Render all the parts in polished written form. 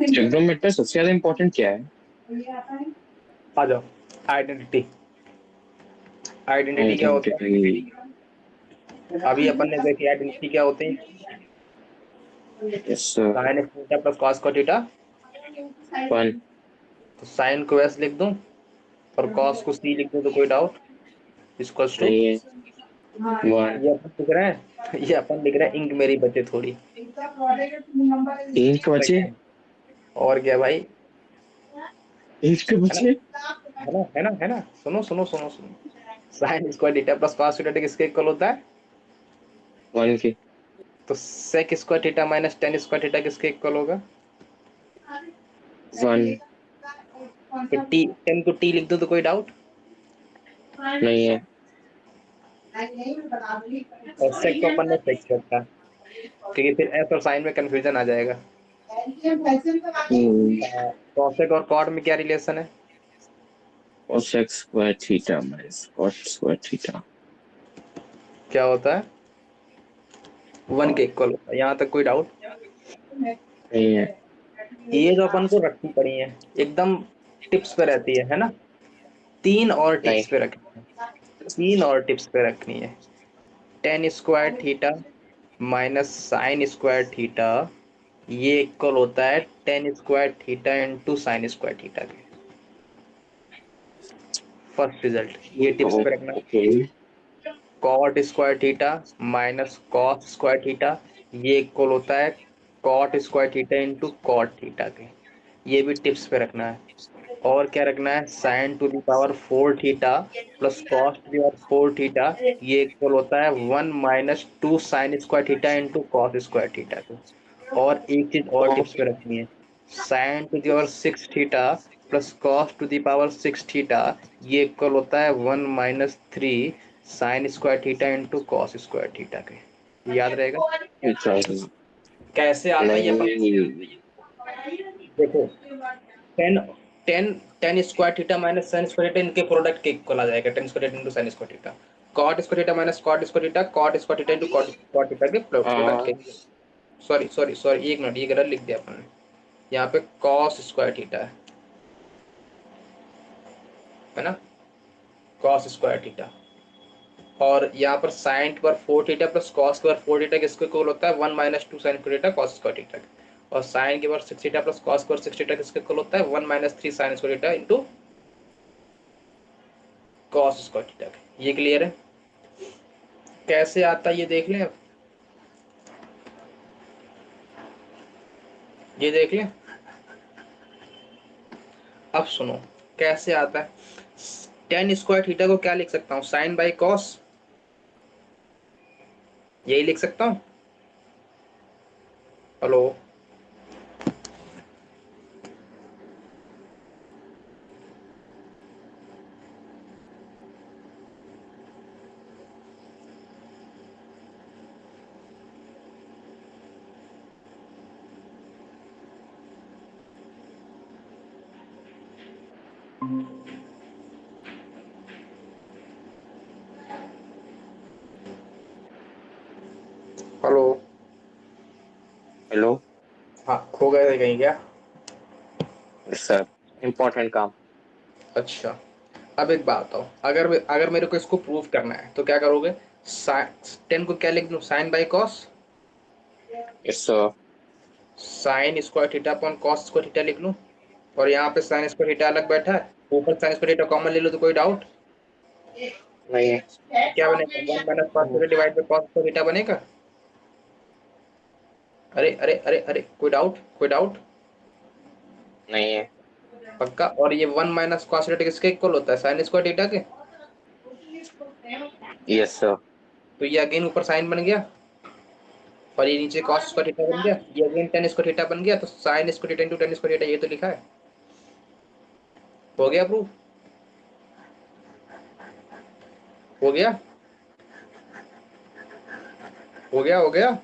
Trigonometry सबसे ज्यादा important क्या है? आ जाओ, आइडेंटिटी। आइडेंटिटी क्या होता आइडेंटिटी। है? अभी अपन ने देखी आइडेंटिटी क्या होती है। Yes. Sine theta plus cos का थीटा। वन। तो साइन को एस लिख दूं और कॉस को सी लिख दूं तो कोई डाउट? इक्वल टू नहीं है। वन। ये अपन लिख रहे हैं, ये अपन लिख रहे हैं, इंक मेरी बचे थोड़ी। एक बचे। और क्या भाई, एक के है ना, बचे। है ना, है ना, है ना। सुनो सुनो सुनो सुनो, sine square theta plus cos theta किसके इक्वल होता है? वन के। तो sec square theta minus tan square theta किसके इक्वल होगा? वन। तो टी, टेन को टी लिख दो तो कोई डाउट? नहीं है। और सेक को अपन ने सेक रखा, क्योंकि फिर एस और साइन में कंफ्यूजन आ जाएगा। कॉसेक और कॉट में क्या रिलेशन है? cos x square theta minus cos square theta. क्या होता है? वन के इक्वल होता है। यहाँ तक कोई डाउट? नहीं है। ये जो अपन को रखनी पड़ी है, एकदम टिप्स पे रहती है ना। तीन और नहीं। टिप्स पे रखनी है, तीन और टिप्स पे रखनी है। Tan square theta minus sine square theta, ये इक्वल होता है tan square theta into sine square theta के। फर्स्ट रिजल्ट ये टिप्स पे रखना। Okay. Cot square theta minus cos square theta, ये इक्वल होता है cot square theta into cot theta के। ये भी टिप्स पे रखना है। और क्या रखना है? Sign to the power four theta plus cos two the power four theta, ये इक्वल होता है one minus two sine square theta into cos square theta के। और एक चीज और टिप्स पे रखनी है, sign to the power six theta plus cos two the power six theta, ये इक्वल होता है one minus three sign square theta into cos square theta के। याद रहेगा? कैसे आता है ये अपन नहीं। देखो। Tan tan tan square theta minus sine square theta, इनके प्रोडक्ट के इक्वल आ जाएगा, tan square theta into sine square theta. Cot square theta minus cot square theta, cot square theta into cot cot theta के product के। Sorry sorry sorry, एक minute, ये गलत लिख दिया अपन ने। यहाँ पे कॉस स्क्वायर थीटा है ना, कॉस स्क्वायर थीटा। और यहाँ पर साइन पर फोर थीटा प्लस कॉस पर फोर थीटा किसको इक्वल होता है? One minus two sine square theta cos square theta. और साइन के बाद सिक्स थीटा प्लस कॉस पर सिक्स थीटा किसको इक्वल होता है? One minus three sign square theta into cos square theta. ये क्लियर है? कैसे आता है ये देख लें अब, ये देख लें। अब सुनो कैसे आता है। टेन स्क्वायर थीटा को क्या लिख सकता हूँ? साइन बाई कॉस, यही लिख सकता हूँ। Hello, hello. हेलो। हाँ, खो गए थे कहीं क्या? सर, इम्पोर्टेंट काम। अच्छा, अब एक बात बताओ, अगर अगर मेरे को इसको प्रूव करना है तो क्या करोगे? टेन को क्या लिख दूं? Sine by cos, yes sir. Sine square theta upon cos square theta लिख लूं। और यहाँ पे साइन स्क्वायर थीटा अलग बैठा है, ऊपर साइन स्क्वायर थीटा कॉमन ले लो तो कोई डाउट? नहीं है। तो क्या बनेगा? One minus cos square divide by cos square theta बनेगा। अरे अरे अरे अरे, कोई डाउट, कोई डाउट? नहीं है। पक्का? और ये वन माइनस कॉस थीटा किसके इक्वल होता है? साइन स्क्वायर थीटा के। Yes sir. तो ये अगेन ऊपर साइन बन गया और ये नीचे कॉस स्क्वायर थीटा बन गया, ये अगेन टेन स्क्वायर थीटा बन गया। तो sign square theta into ten square theta, ये तो लिखा है। हो गया प्रूफ? हो गया? हो गया? हो गया?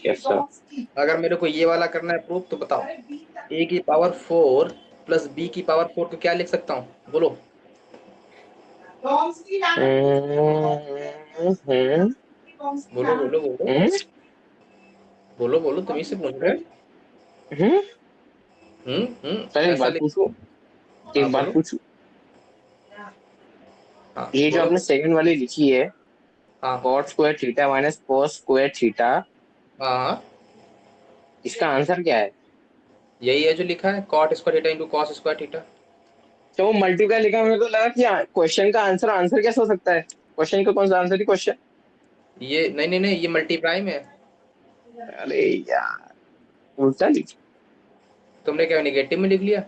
Yes sir. अगर मेरे को ये वाला करना है प्रूफ तो बताओ, ए की पावर फोर प्लस बी की पावर फोर को क्या लिख सकता हूँ? बोलो बोलो बोलो बोलो बोलो बोलो, तुम ही से पूछ रहे हैं। हम्म। सर एक ऐसा बात लिख। पूछूं, हाँ एक बात बोलो। पूछूं। हाँ ये जो बोलो आपने बोलो। सेकंड वाली लिखी है, हाँ cot square theta minus cos square theta, हाँ हाँ, इसका आंसर क्या है? यही है जो लिखा है, cot square theta into cos square theta. तो वो मल्टीप्लाई लिखा, मेरे को लगा कि क्वेश्चन का आंसर आंसर कैसे हो सकता है, क्वेश्चन का कौन सा आंसर ही क्वेश्चन। ये नहीं नहीं नहीं, ये मल्टीप्लाई में है। अरे यार, उल्टा लिख। तुमने क्या निगेटिव में लिख लिया?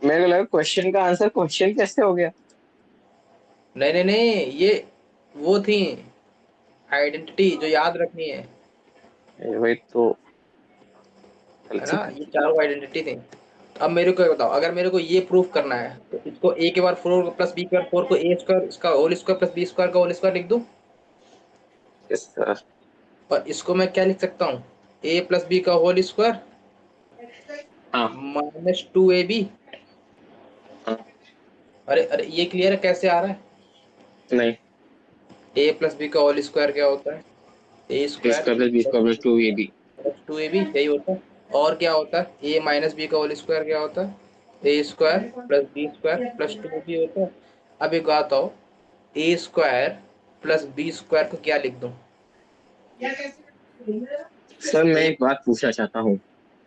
मेरे को लगा क्वेश्चन का आंसर क्वेश्चन कैसे हो गया। नहीं नहीं नहीं, ये वो थी आइडेंटिटी जो याद रखनी वही तो, है गलती ना, कर ये दी। चारों आइडेंटिटी थी। अब मेरे को ये बताओ, अगर मेरे को ये प्रूफ करना है तो इसको ए के बार फोर प्लस बी के बार फोर को ए स्क्वायर इसका whole square plus B square का होल स्क्वायर लिख दूं। Yes sir. और इसको मैं क्या लिख सकता हूँ, ए प्लस बी का होल स्क्वायर हाँ माइनस टू ए बी। हाँ। अरे अरे, ये क्लियर है कैसे आ रहा है? नहीं, ए प्लस बी का होल स्क्वायर क्या होता है? A B square square plus B square plus two A B. Plus two A B, यही होता है। और क्या होता है, ए माइनस बी का होल स्क्वायर क्या होता है? A square plus B square plus two A B होता है। अब एक बात आओ, A square plus B square को क्या लिख दूं? सर मैं ए, एक बात पूछना चाहता हूँ,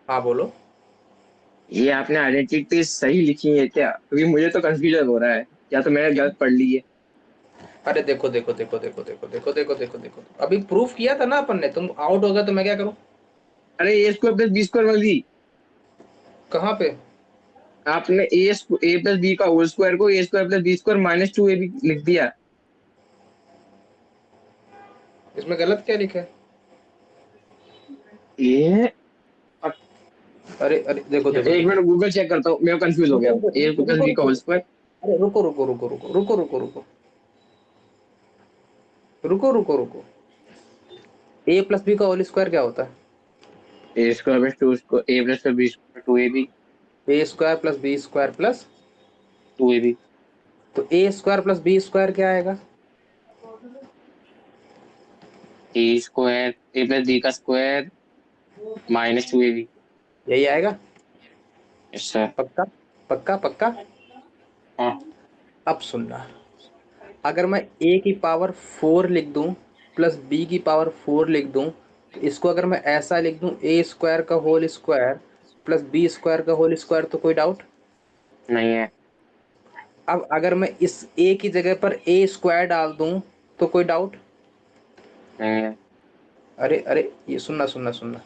हाँ बोलो। ये आपने आइडेंटिटी सही लिखी है क्या? क्योंकि मुझे तो कंफ्यूजन हो रहा है, या तो मैंने गलत पढ़ ली है। अरे देखो देखो देखो देखो देखो देखो देखो देखो देखो, अभी प्रूफ किया था ना अपन ने, तुम आउट हो गए तो मैं क्या करूं? अरे A square plus B square वाली, कहाँ पे? आपने ए प्लस बी का होल स्क्वायर को A square plus B square minus two A B लिख दिया। इसमें गलत क्या लिखा है? ये अरे अरे देखो देखो एक देखो, मिनट गूगल चेक करता हूँ, मैं कंफ्यूज हो गया। रुको रुको ए रुको प्लस रुको बी का रुको, होल स्क्वायर। अरे रुको रुको रुको रुको रुको रुको रुको रुको रुको रुको रुको, ए प्लस बी का होल स्क्वायर क्या होता है? A square plus two A plus B square two A B. A square plus B square plus, two A B. तो A square plus B square क्या आएगा? A square A plus B का square minus two A B. यही आएगा। Yes sir. पक्का? पक्का पक्का। हाँ। अब सुनना, अगर मैं ए की पावर फोर लिख दूं प्लस बी की पावर फोर लिख दूं, तो इसको अगर मैं ऐसा लिख दूं, ए स्क्वायर का whole square plus B square का होल स्क्वायर, तो कोई डाउट? नहीं है। अब अगर मैं इस ए की जगह पर ए स्क्वायर डाल दूं, तो कोई डाउट? नहीं है। अरे अरे, ये सुनना सुनना सुनना,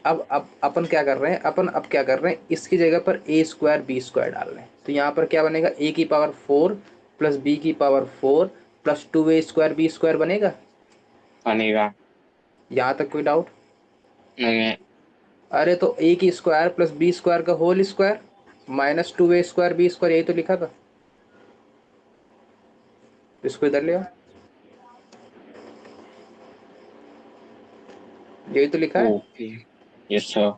अब अपन क्या कर रहे हैं, अपन अब क्या कर रहे हैं, इसकी जगह पर ए स्क्वायर बी स्क्वायर डाल रहे हैं, तो यहाँ पर क्या बनेगा, ए की पावर फोर प्लस बी की पावर फोर प्लस टू ए स्क्वायर बी स्क्वायर बनेगा। बनेगा। यहाँ तक कोई डाउट? नहीं है। अरे तो ए की स्क्वायर प्लस बी स्क्वायर का होल स्क्वायर माइनस टू ए स्क्वायर बी स्क्वायर, यही तो लिखा था। इसको इधर ले आओ, यही तो लिखा है। ओके। Yes sir.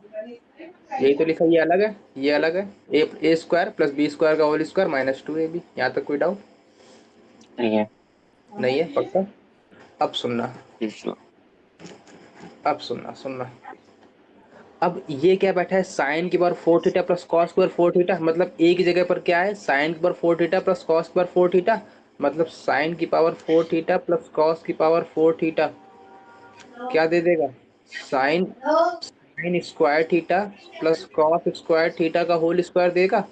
यही तो लिखा है, ये अलग है, ये अलग है। A square plus B square का whole square minus two A B, यहाँ तक कोई डाउट? नहीं है। नहीं है, पक्का। अब सुनना, यस सर। अब सुनना सुनना, अब ये क्या बैठा है, साइन की power four theta plus cos की पावर फोर थीटा, मतलब ए की जगह पर क्या है, साइन की power four theta plus cos की पावर फोर थीटा, मतलब साइन की power four theta plus cos की पावर फोर थीटा क्या दे देगा, sine sine square theta plus cos square theta का होल स्क्वायर देगा,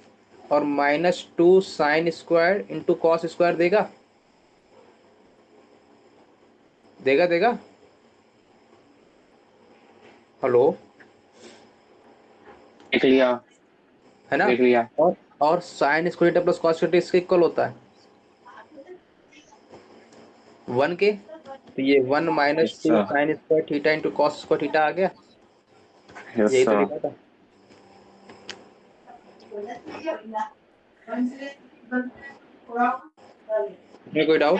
और minus two sine square into cos square देगा। देगा देगा। हेलो? देख लिया। है ना? देख लिया। और sine square theta plus cos square इसके इक्वल होता है वन के, तो ये one minus yes two sir. Sine square theta into cos square theta आ गया। यस यही तो सर। लिखा था। इसमें कोई डाउट?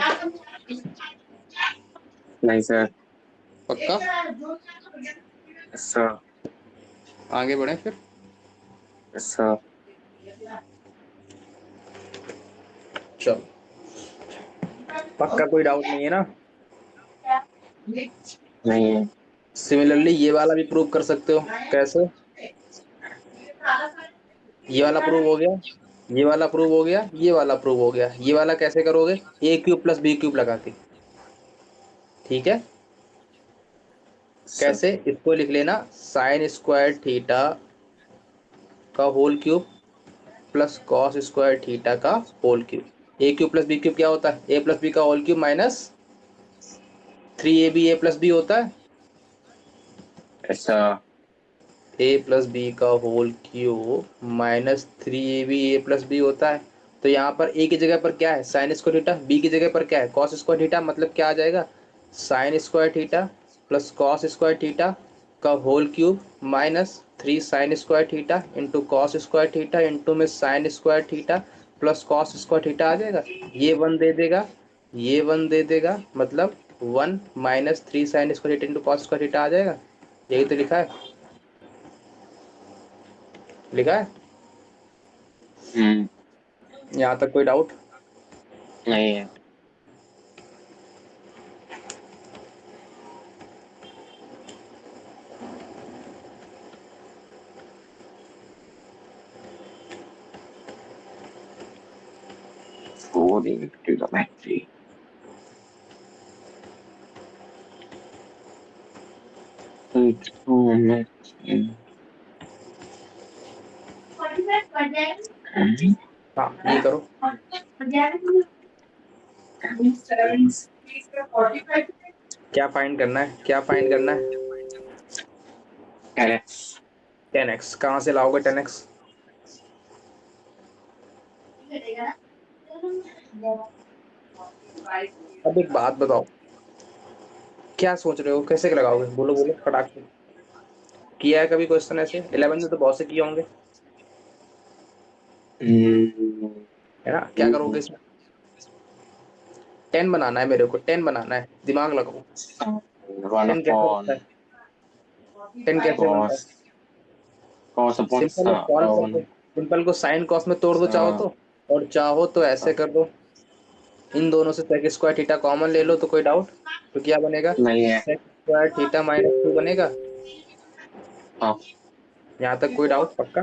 नहीं सर। पक्का? Yes sir. आगे बढ़े फिर। Yes sir. चलो, पक्का कोई डाउट नहीं है ना? नहीं है। सिमिलरली ये वाला भी प्रूव कर सकते हो। कैसे? ये वाला प्रूव हो गया, ये वाला प्रूव हो गया, ये वाला प्रूव हो गया। ये वाला कैसे करोगे? A cube plus B cube लगा के। ठीक है, कैसे? इसको लिख लेना साइन स्क्वायर थीटा का whole cube plus cos square theta का whole cube. A cube plus B cube क्या होता है? ए प्लस बी का whole cube minus 3ab A plus B होता है। ऐसा। ए प्लस बी का whole cube minus 3ab A plus B होता है। तो यहाँ पर ए की जगह पर क्या है? Sign square theta. बी की जगह पर क्या है? Cos square theta. मतलब क्या आ जाएगा? Sine square theta plus cos square theta का whole cube minus 3 sine square theta into cos square theta into में sine square theta plus cos square theta आ जाएगा। ये 1 दे देगा, ये 1 दे देगा, मतलब 1 minus 3 sine square theta into cos square theta आ जाएगा। यही तो लिखा है, लिखा है। यहाँ तक कोई डाउट? नहीं है। Forwarding to the battery. हाँ, ये करो। क्या फाइंड करना है? क्या फाइंड करना है? 10x. 10x। कहाँ से लाओगे 10x? अब एक बात बताओ, क्या सोच रहे हो? कैसे लगाओगे? बोलो बोलो फटाक से। किया है कभी क्वेश्चन ऐसे? 11 में तो बहुत से किए होंगे, है ना? क्या करोगे इसमें? 10 बनाना है मेरे को, 10 बनाना है, दिमाग लगाओ। 1 10 कैसे बनता upon है? 10 कैसे बनता है? cos upon सिंपल है, सॉल्व कर दो। सिंपल को साइन कॉस में तोड़ दो चाहो तो, और चाहो तो ऐसे कर दो, इन दोनों से सेक स्क्वायर थीटा कॉमन ले लो तो कोई डाउट? तो क्या बनेगा? नहीं है। सेक स्क्वायर थीटा माइनस 2 बनेगा। हाँ, यहाँ तक कोई डाउट? पक्का?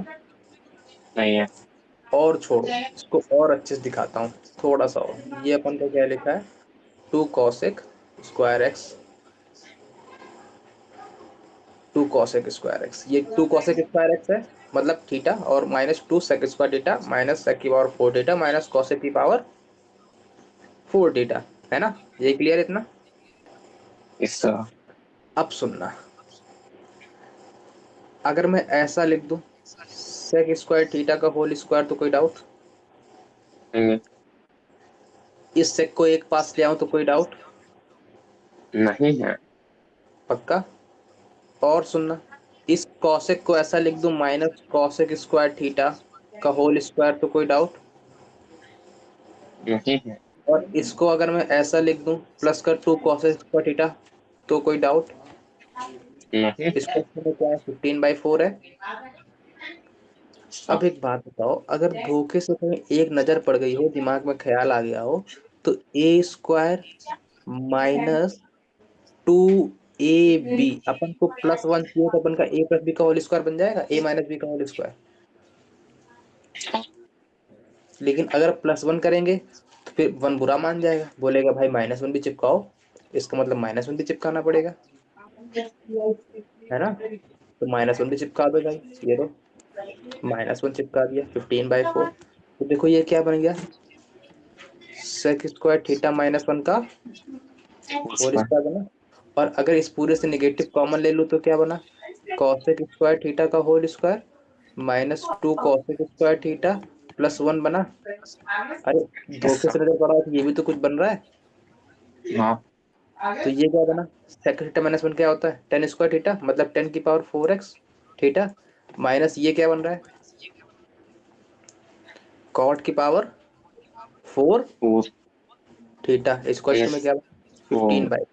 नहीं है। और छोड़ो, इसको और अच्छे से दिखाता हूँ थोड़ा सा और। ये अपन को क्या लिखा है? 2 cosec square x, 2 cosec square x. ये 2 cosec स्क्वायर एक्स है, मतलब थीटा, और minus 2 sec square theta minus sec की पावर 4 थीटा माइनस cosec की पावर 4 थीटा, है ना? ये क्लियर इतना? इस अब सुनना, अगर मैं ऐसा लिख दूं sec स्क्वायर थीटा का होल स्क्वायर तो कोई डाउट? इस sec को एक पास ले आऊं तो कोई डाउट? नहीं है। पक्का? और सुनना, इस cosec को ऐसा लिख दूं माइनस cosec स्क्वायर थीटा का होल स्क्वायर तो कोई डाउट? नहीं है। और इसको अगर मैं ऐसा लिख दूं प्लस कर 2 cosec स्क्वायर थीटा तो कोई डाउट? नहीं। इसको में क्या है? 15/4 है। अब एक बात बताओ, अगर धोखे से कहीं एक नजर पड़ गई हो, दिमाग में ख्याल आ गया हो, तो ए स्क्वायर माइनस 2ab अपन को प्लस 1 चाहिए तो अपन का ए प्लस बी का होल स्क्वायर बन जाएगा, ए माइनस बी का होल स्क्वायर। लेकिन अगर प्लस 1 करेंगे तो फिर 1 बुरा मान जाएगा, बोलेगा भाई -1 भी चिपकाओ, इसका मतलब -1 भी चिपकाना पड़ेगा, है ना? तो -1 भी चिपका दो भाई, ये दो -1 चिपका दिया 15/4। तो देखो ये क्या बन गया? sec स्क्वायर थीटा -1 का होल स्क्वायर बना। और अगर इस पूरे से नेगेटिव कॉमन ले लूं तो क्या बना? cosec स्क्वायर थीटा का whole square -2 cosec square theta plus 1 बना। अरे धोखे से नजर पड़ा हो तो ये भी तो कुछ बन रहा है। हाँ। तो ये क्या बना? sec थीटा -1 क्या होता है? 10 स्क्वायर थीटा, मतलब 10 की पावर 4x थीटा माइनस ये क्या बन रहा है? cot की पावर 4 4 थीटा इक्वल्स टू में क्या? 15 बाई।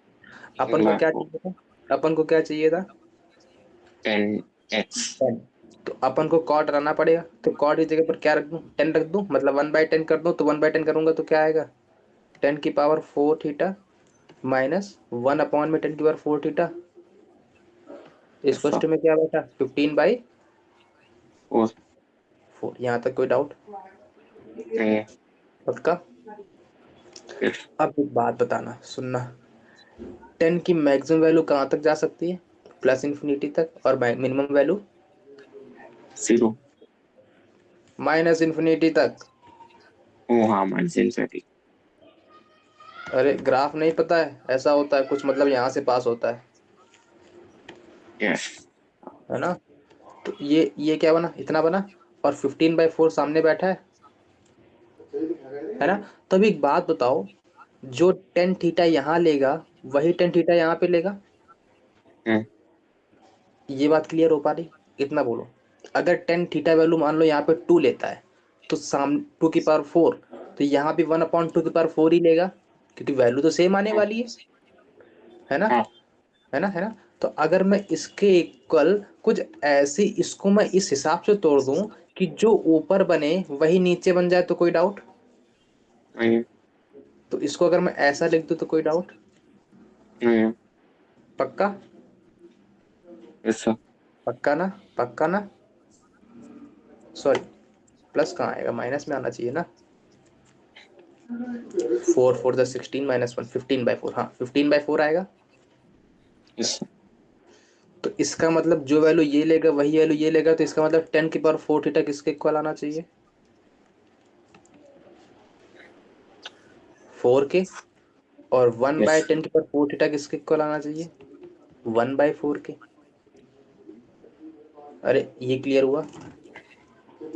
अपन को क्या 4 चाहिए था? अपन को क्या चाहिए था? 10x। 10। तो अपन को कॉट रहना पड़ेगा, तो कॉट की जगह पर क्या रख दूं? 10 रख दूं, मतलब 1/10 कर दूं, तो 1/10 करूंगा तो क्या आएगा? 10 की पावर 4 थीटा माइनस 1 अपॉन में 10 की पावर 4 थीटा इस क्वेश्चन में क्या बैठा? 15/4 4। यहाँ तक कोई डाउट? नहीं है। पक्का? फिर अब एक बात बताना, सुनना, 10 की मैक्सिमम वैल्यू कहाँ तक जा सकती है? प्लस इन्फिनिटी तक। और मिनिमम वैल्यू? 0। माइनस इन्फिनिटी तक। ओ हाँ, -∞। अरे ग्राफ नहीं पता है? ऐसा होता है कुछ, मतलब यहाँ से पास होता यस। है ना? तो ये क्या बना, इतना बना, और 15/4 सामने बैठा है ना? तो अभी एक बात बताओ, जो टेन थीटा यहाँ लेगा वही टेन थीटा यहाँ पे लेगा? ये बात क्लियर हो पा रही? इतना बोलो, अगर टेन थीटा वैल्यू मान लो यहाँ पे 2 लेता है, तो 2 की पावर 4, तो यहाँ भी 1/2 की पावर 4 ही लेगा, क्योंकि वैल्यू तो सेम आने वाली है ना? हाँ। है ना? तो अगर मैं इसके इक्वल कुछ ऐसे इसको मैं इस हिसाब से तोड़ दूं कि जो ऊपर बने वही नीचे बन जाए, तो कोई डाउट? नहीं है। तो इसको अगर मैं ऐसा लिख दूं तो कोई डाउट? नहीं है। पक्का? Yes sir. पक्का ना? पक्का ना? सॉरी, प्लस कहाँ आएगा, माइनस में आना चाहिए ना। 4 4 16 -1 15/4, हाँ 15/4 आएगा। Yes sir. तो इसका मतलब जो वैल्यू ये लेगा वही वैल्यू ये लेगा, तो इसका मतलब 10 की पावर 4 थीटा किसके इक्वल आना चाहिए? 4 के। और 1 यस। बाय 10 की पावर 4 थीटा किसके इक्वल आना चाहिए? 1/4 के। अरे ये क्लियर हुआ?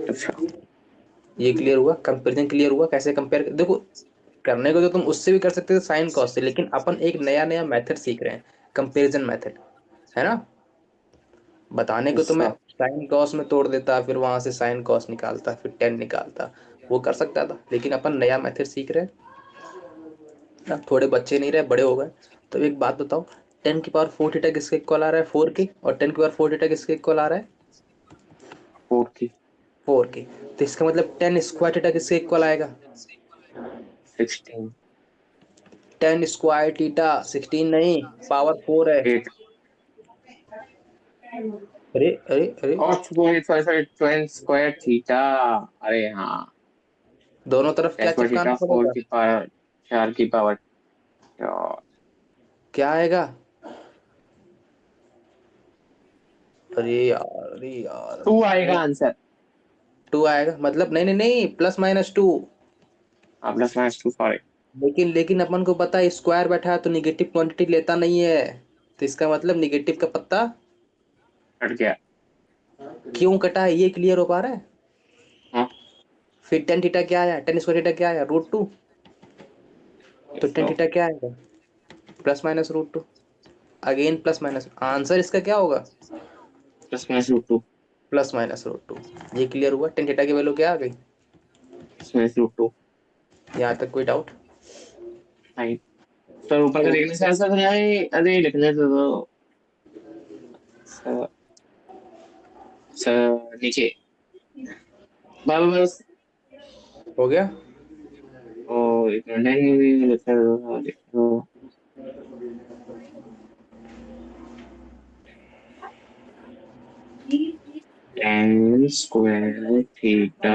अच्छा। ये क्लियर हुआ? कंपेरिजन क्लियर हुआ? कैसे कंपेयर, देखो, करने को तो तुम उससे भी कर सकते थे, साइन कॉस से, लेकिन अपन एक नया नया मेथड सीख रहे हैं, कंपेरिजन मेथड, है ना? बताने को यस तो मैं सर। साइन कॉस में तोड़ देता, फिर वहां से साइन कॉस निकालता, फिर टेन निकालता, वो कर सकता था, लेकिन अपन नया मेथड सीख रहे हैं ना, थोड़े बच्चे नहीं रहे, बड़े हो गए। तो एक बात बताओ, 10 की पावर 4 थीटा किसके इक्वल आ रहा है? 4 के। और 10 की पावर 4 थीटा किसके इक्वल आ रहा है? 4 की 4 के। तो इसका मतलब 10 स्क्वायर थीटा किसके इक्वल आएगा? 16। 10 स्क्वायर थीटा 16 नहीं, पावर 4 है। 8। अरे अरे अरे, और sorry sorry sorry, 12 square theta. अरे हाँ। दोनों तरफ क्या 10 स्क्वायर चिपकाना थीटा 4 पड़ेगा? की पावर 4 की पावर। तो क्या आएगा? अरे यार, अरे यार, 2 आएगा आंसर। 2 आएगा मतलब, नहीं नहीं नहीं, +-2। +-2 सॉरी। लेकिन अपन को पता है स्क्वायर बैठा है तो निगेटिव क्वांटिटी लेता नहीं है, तो इसका मतलब निगेटिव का पत्ता कट गया। क्यों कटा है, ये क्लियर हो पा रहा है? हाँ। फिर टेन थीटा क्या आया, 10 स्क्वायर थीटा क्या आया, √2। तो टेन तो थीटा क्या आएगा? +-√2। अगेन प्लस माइनस, आंसर इसका क्या होगा? +-√2। +-√2। ये क्लियर हुआ? टेन थीटा की वैल्यू क्या आ गई? +-√2। यहाँ तक कोई डाउट? नहीं सर, ऊपर का देखने से ऐसा नहीं है। अरे लिखने तो सर। सर नीचे बस। हो गया? ओ एक मिनट, नहीं लिखने दो, लिखने दो। 10 square theta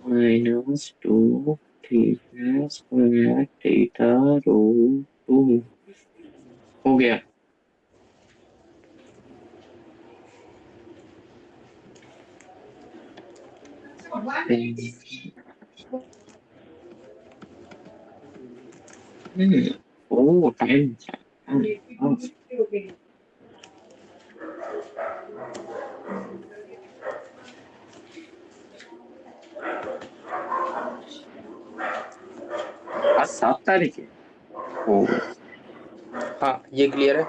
-2 theta square theta √2 हो गया। ओ टाइम। आज 7 तारीख है। ओ हाँ ये क्लियर है।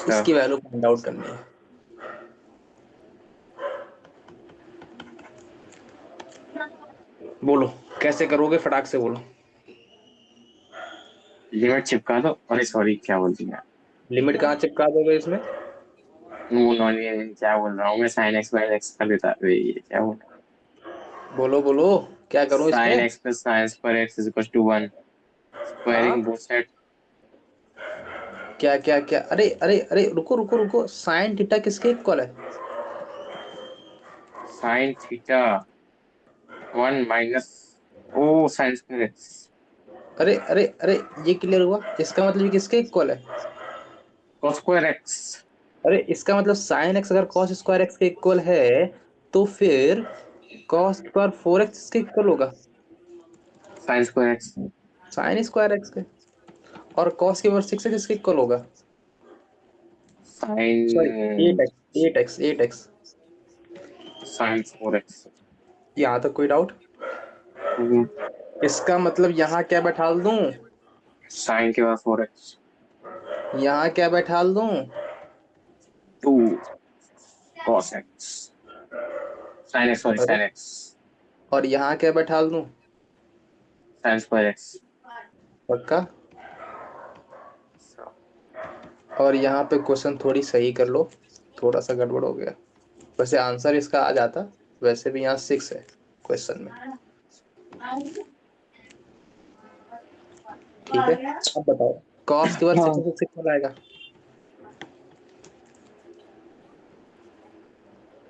इसकी वैल्यू फाइंड आउट करनी है। बोलो कैसे करोगे, फटाक से बोलो। लिमिट चिपका दो। अरे सॉरी, क्या बोल दिया। लिमिट कहाँ चिपका दोगे इसमें? नो नॉन, ये क्या बोल रहा हूँ मैं, साइन एक्स बाय एक्स कर देता। अरे ये क्या बोल रहा बोलो बोलो, क्या हूँ, करूं साइन इसमें? X plus sine square x is equal to 1, squaring हाँ, बोथ साइड। क्या क्या क्या, अरे अरे अरे, रुको रुको रुको, साइन थीटा किसके इक्वल है? साइन थीटा 1 माइनस ओ साइन स्क्वायर एक्स अरे अरे अरे, ये क्लियर हुआ? इसका मतलब ये किसके इक्वल है? कॉस स्क्वायर एक्स अरे इसका मतलब साइन एक्स अगर कॉस स्क्वायर एक्स के इक्वल है तो फिर कॉस स्क्वायर 4x इसके इक्वल होगा, sign square x sign square x के। और कॉस की पावर 6x इसके इक्वल होगा, sorry sine 8x sign 4x यहाँ तक कोई डाउट? इसका मतलब यहाँ क्या बैठा दूं? साइन के बाद 4x यहाँ क्या बैठा दूं? 2 cos x sine x sorry अरे, साइन एक्स और यहाँ क्या बैठा दूं? साइन स्क्वायर एक्स पक्का? और यहाँ पे क्वेश्चन थोड़ी सही कर लो, थोड़ा सा गड़बड़ हो गया। वैसे आंसर इसका आ जाता, वैसे भी यहाँ 6 है क्वेश्चन में। ठीक है, अब बताओ कॉस की पावर 6 कितना आएगा?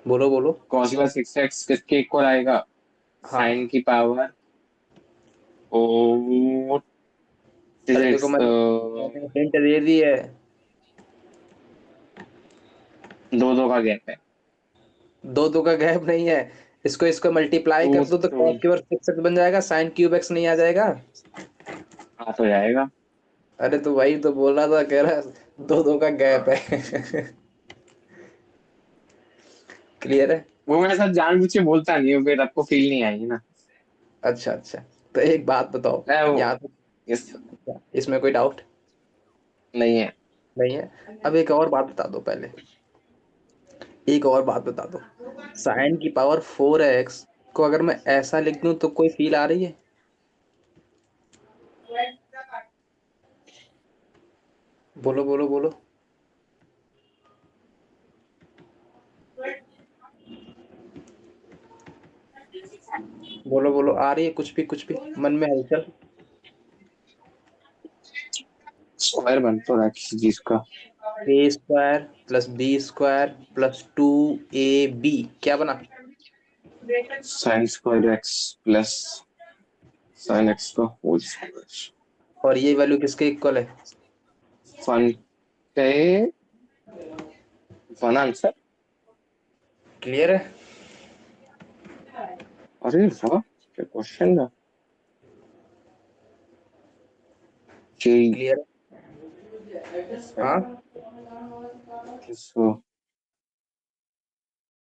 बोलो बोलो। cos की पावर 6x किसके इक्वल आएगा हाँ, साइन की पावर ओ अरे देखो 6x मैंने हिंट दे दी है। दो दो का गैप है दो दो का गैप नहीं है, इसको इसको मल्टीप्लाई कर दो तो तो कॉस की पावर 6x बन जाएगा, साइन क्यूब एक्स नहीं आ जाएगा? हाथ हो जाएगा अरे तो वही तो बोल रहा था, कह रहा दो दो का गैप है। क्लियर है? वो मेरे साथ जानबूझ के बोलता नहीं हूँ फिर आपको फील नहीं आएगी ना अच्छा अच्छा, तो एक बात बताओ, मैं वो यहाँ इस तो इसमें कोई डाउट नहीं है नहीं है? अब एक और बात बता दो पहले, एक और बात बता दो, साइन की पावर 4x को अगर मैं ऐसा लिख दूं तो कोई फील आ रही है? बोलो बोलो बोलो। बोलो बोलो, आ रही है कुछ भी मन में हलचल? स्क्वायर बन तो रहा है किसी चीज का A square plus B square plus 2ab क्या बना? Sine square x plus sine x का होल स्क्वायर और ये वैल्यू किसके इक्वल है? फन पे फन आंसर क्लियर है? अरे वाह क्या क्वेश्चन था कि क्लियर है? हाँ, किस